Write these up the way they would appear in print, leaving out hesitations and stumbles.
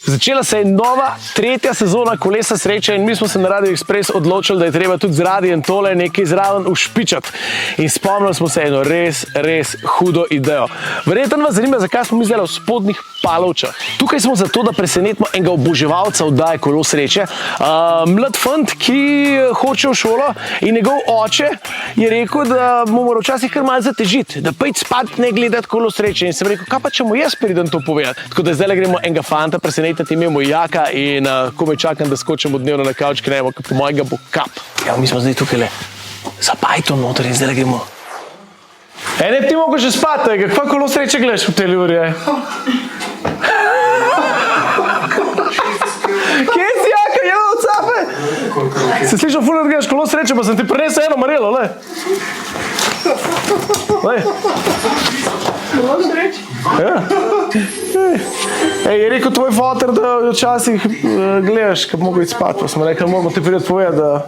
Začela se je nova, tretja sezona Kolesa sreče in mi smo se na Radio Express odločili, da je treba tudi z radijem tole nekaj zraven ušpičati. In spomnili smo se eno res hudo idejo. Verjetno vas zanima, zakaj smo mi zdaj v Spodnjih Palovčah. Tukaj smo zato, da presenetimo enega oboževalca oddaje Kolo sreče. Mlad fant, ki hoče v šolo in njegov oče je rekel, da mu mora včasih kar malo zatežiti, da pojdi spat, ne gledati Kolo sreče. In sem rekel, kaj pa če mu jaz pridem to povedati. Tako da zdaj gremo enega fanta presenetiti, imamo jaka in komaj čakam, da skočimo dnevno na kavč, ker ne, po mojega bo kap. Ja, mi smo zdaj tukaj le za bajton noter in zdaj gremo. Ne bi ti mogel že spati, kakva Kolo sreče gledaš v tej uri, Kje si, jaka, je od cape? Se slišal ful, da gledaš Kolo sreče, pa sem ti prinesel eno marelo, le. Kolo sreče? Ja. Je rekel tvoj foter, da včasih gledaš, kad mogo iti spat, pa smo rekli, mogo ti prije povedati, da...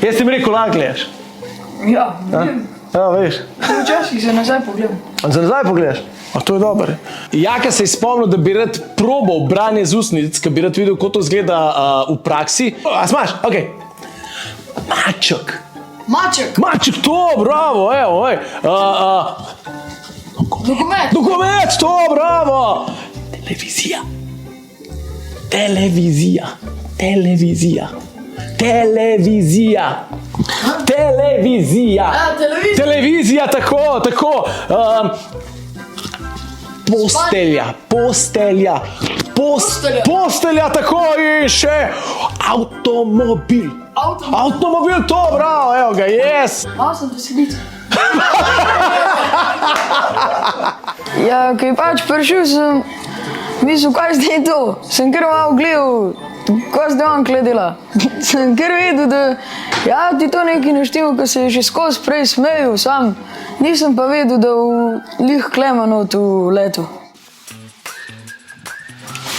Jaz ti mi rekel, lahko gledaš? Ja, vidim. Ja, veš. Včasih se nazaj pogledam. Se nazaj pogledaš? A to je dobro. Jaka se je spomnil, da bi rad probal branje z usnic, kad bi rad videl, kako to zgleda v praksi. A smaš? Ok. Maček. Maček. Maček, to, bravo, evo, ej. Dokument. Dokument, to, bravo. Televizija. Televizija. Televizija. Televizija. Televizija. Televizija. Televizija, tako. Postelja. Postelja. Postelja, tako in še avtomobil. Avtomobil, to, bravo, evo ga, yes. Malo sem veselica. Ja, kaj pač prišel sem, mislil, kaj zdaj to. Sem kar malo gledal, kaj zdaj on gledala. Sem kar vedel, da ja, ti to nekaj neštimo, ko se je že skozi prej smejil, sam. Nisem pa vedel, da v lih Klemanot v letu.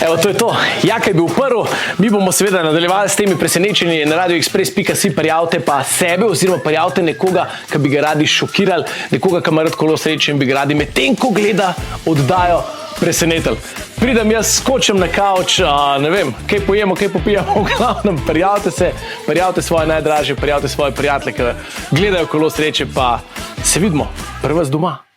Evo, to je to. Jaka je bil prvi. Mi bomo seveda nadaljevali s temi presenečenji na radioexpress.si. Prijavite pa sebe oziroma prijavite nekoga, ki bi ga radi šokirali, nekoga, ki ima rad Kolo sreče in bi ga radi medtem, ko gleda oddajo, presenetili. Pridem jaz, skočim na kavč, ne vem, kaj pojemo, kaj popijamo, v glavnem, prijavite se, prijavite svoje najdražje, prijavite svoje prijatelje, ki gledajo Kolo sreče, pa se vidimo pri vas doma.